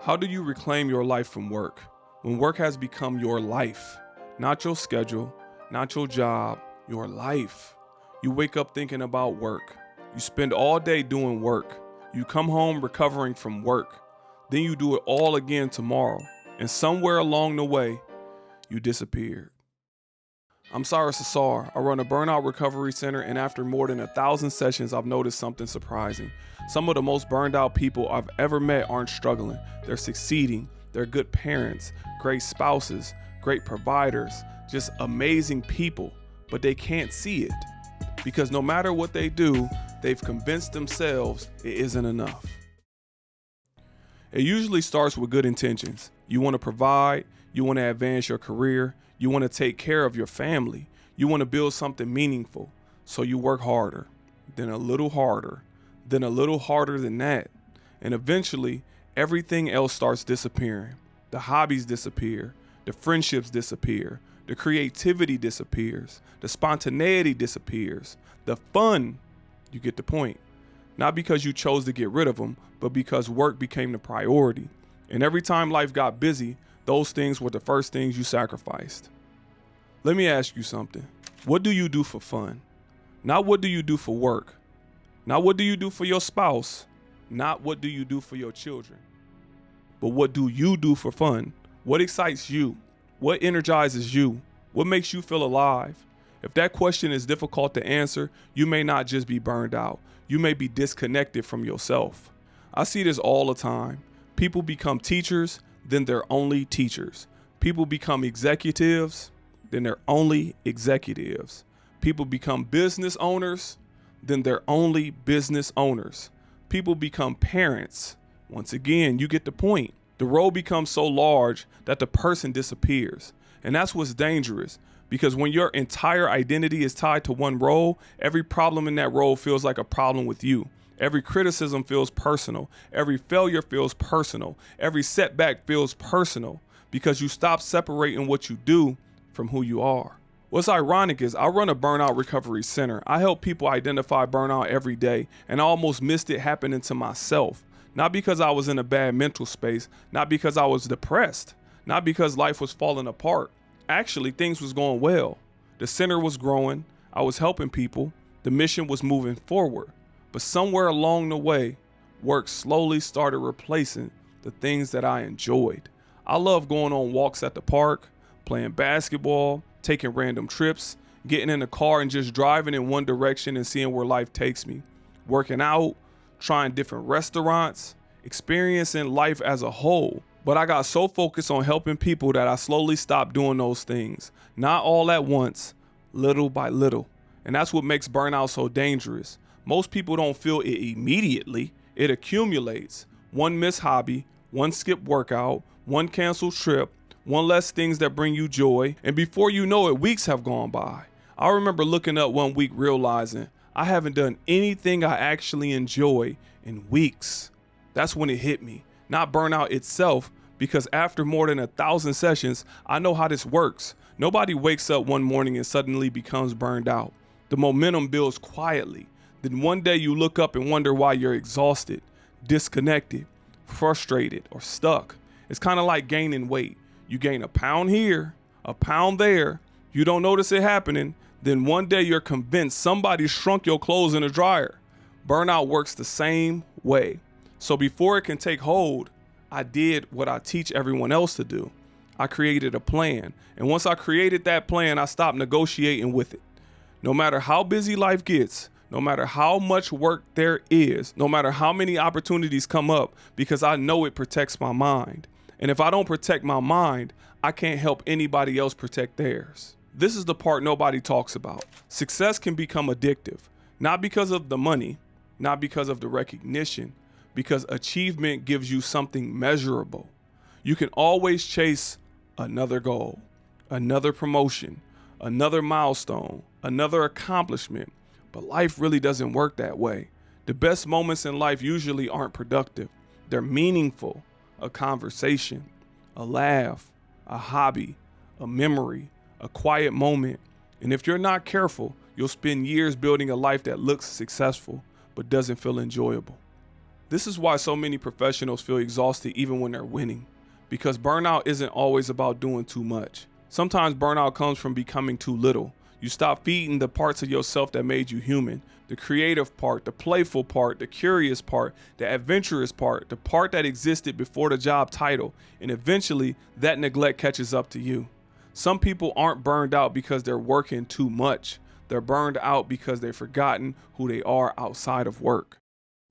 How do you reclaim your life from work when work has become your life? Not your schedule, not your job, your life. You wake up thinking about work. You spend all day doing work. You come home recovering from work. Then you do it all again tomorrow. And somewhere along the way, you disappeared. I'm Cyrus Ausar. I run a burnout recovery center, and after more than 1,000 sessions, I've noticed something surprising. Some of the most burned out people I've ever met aren't struggling. They're succeeding. They're good parents, great spouses, great providers, just amazing people, but they can't see it because no matter what they do, they've convinced themselves it isn't enough. It usually starts with good intentions. You want to provide, you want to advance your career, you want to take care of your family, you want to build something meaningful. So you work harder, then a little harder, then a little harder than that. And eventually, everything else starts disappearing. The hobbies disappear, the friendships disappear, the creativity disappears, the spontaneity disappears, the fun, you get the point. Not because you chose to get rid of them, but because work became the priority. And every time life got busy, those things were the first things you sacrificed. Let me ask you something. What do you do for fun? Not what do you do for work? Not what do you do for your spouse? Not what do you do for your children? But what do you do for fun? What excites you? What energizes you? What makes you feel alive? If that question is difficult to answer, you may not just be burned out. You may be disconnected from yourself. I see this all the time. People become teachers, then they're only teachers. People become executives, then they're only executives. People become business owners, then they're only business owners. People become parents. Once again, you get the point. The role becomes so large that the person disappears. And that's what's dangerous, because when your entire identity is tied to one role, every problem in that role feels like a problem with you. Every criticism feels personal. Every failure feels personal. Every setback feels personal because you stop separating what you do from who you are. What's ironic is I run a burnout recovery center. I help people identify burnout every day, and I almost missed it happening to myself. Not because I was in a bad mental space, not because I was depressed, not because life was falling apart. Actually, things was going well. The center was growing. I was helping people. The mission was moving forward. But somewhere along the way, work slowly started replacing the things that I enjoyed. I love going on walks at the park, playing basketball, taking random trips, getting in the car and just driving in one direction and seeing where life takes me. Working out, trying different restaurants, experiencing life as a whole. But I got so focused on helping people that I slowly stopped doing those things. Not all at once, little by little. And that's what makes burnout so dangerous. Most people don't feel it immediately. It accumulates. One missed hobby, one skipped workout, one canceled trip, one less things that bring you joy. And before you know it, weeks have gone by. I remember looking up one week realizing I haven't done anything I actually enjoy in weeks. That's when it hit me. Not burnout itself, because after more than 1,000 sessions, I know how this works. Nobody wakes up one morning and suddenly becomes burned out. The momentum builds quietly. Then one day you look up and wonder why you're exhausted, disconnected, frustrated, or stuck. It's kind of like gaining weight. You gain a pound here, a pound there. You don't notice it happening. Then one day you're convinced somebody shrunk your clothes in a dryer. Burnout works the same way. So before it can take hold, I did what I teach everyone else to do. I created a plan. And once I created that plan, I stopped negotiating with it. No matter how busy life gets, no matter how much work there is, no matter how many opportunities come up, because I know it protects my mind. And if I don't protect my mind, I can't help anybody else protect theirs. This is the part nobody talks about. Success can become addictive, not because of the money, not because of the recognition, because achievement gives you something measurable. You can always chase another goal, another promotion, another milestone, another accomplishment. But life really doesn't work that way. The best moments in life usually aren't productive. They're meaningful. A conversation, a laugh, a hobby, a memory, a quiet moment. And if you're not careful, you'll spend years building a life that looks successful but doesn't feel enjoyable. This is why so many professionals feel exhausted even when they're winning, because burnout isn't always about doing too much. Sometimes burnout comes from becoming too little. You stop feeding the parts of yourself that made you human, the creative part, the playful part, the curious part, the adventurous part, the part that existed before the job title, and eventually that neglect catches up to you. Some people aren't burned out because they're working too much. They're burned out because they've forgotten who they are outside of work.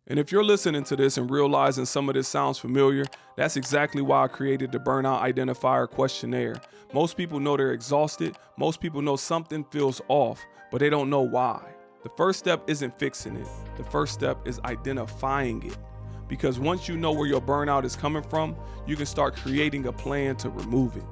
And if you're listening to this and realizing some of this sounds familiar, that's exactly why I created the Burnout Identifier Questionnaire. Most people know they're exhausted. Most people know something feels off, but they don't know why. The first step isn't fixing it. The first step is identifying it. Because once you know where your burnout is coming from, you can start creating a plan to remove it.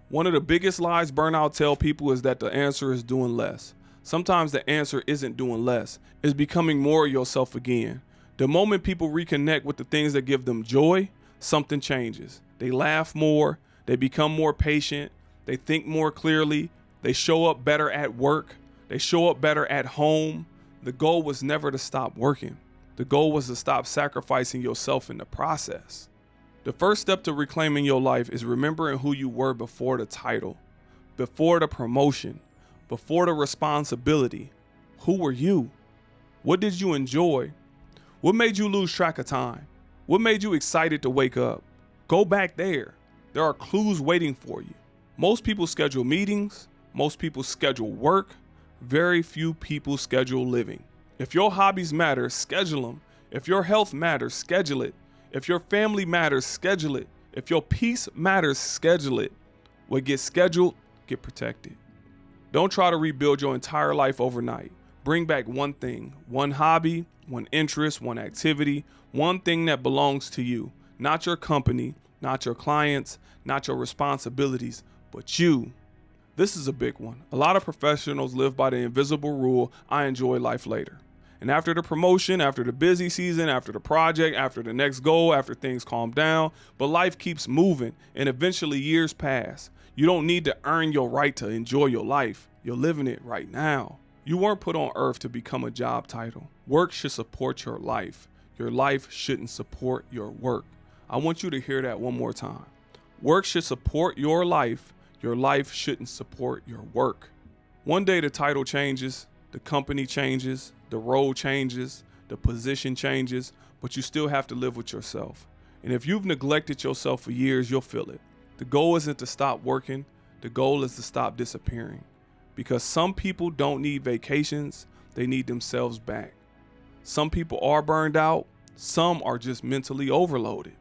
One of the biggest lies burnout tell people is that the answer is doing less. Sometimes the answer isn't doing less, it's becoming more of yourself again. The moment people reconnect with the things that give them joy, something changes. They laugh more, they become more patient, they think more clearly, they show up better at work, they show up better at home. The goal was never to stop working. The goal was to stop sacrificing yourself in the process. The first step to reclaiming your life is remembering who you were before the title, before the promotion, before the responsibility. Who were you? What did you enjoy? What made you lose track of time? What made you excited to wake up? Go back there. There are clues waiting for you. Most people schedule meetings. Most people schedule work. Very few people schedule living. If your hobbies matter, schedule them. If your health matters, schedule it. If your family matters, schedule it. If your peace matters, schedule it. What gets scheduled, get protected. Don't try to rebuild your entire life overnight. Bring back one thing, one hobby, one interest, one activity, one thing that belongs to you. Not your company, not your clients, not your responsibilities, but you. This is a big one. A lot of professionals live by the invisible rule, I enjoy life later. And after the promotion, after the busy season, after the project, after the next goal, after things calm down, but life keeps moving and eventually years pass. You don't need to earn your right to enjoy your life. You're living it right now. You weren't put on earth to become a job title. Work should support your life. Your life shouldn't support your work. I want you to hear that one more time. Work should support your life. Your life shouldn't support your work. One day the title changes, the company changes, the role changes, the position changes, but you still have to live with yourself. And if you've neglected yourself for years, you'll feel it. The goal isn't to stop working. The goal is to stop disappearing. Because some people don't need vacations, they need themselves back. Some people are burned out, some are just mentally overloaded.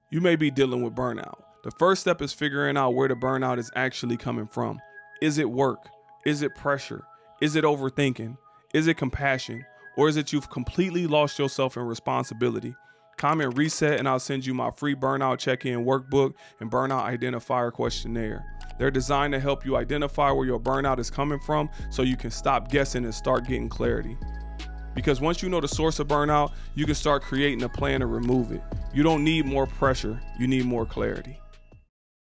You may be dealing with burnout. The first step is figuring out where the burnout is actually coming from. Is it work? Is it pressure? Is it overthinking? Is it compassion? Or is it you've completely lost yourself in responsibility? Comment reset and I'll send you my free burnout check-in workbook and burnout identifier questionnaire. They're designed to help you identify where your burnout is coming from so you can stop guessing and start getting clarity. Because once you know the source of burnout, you can start creating a plan to remove it. You don't need more pressure, you need more clarity.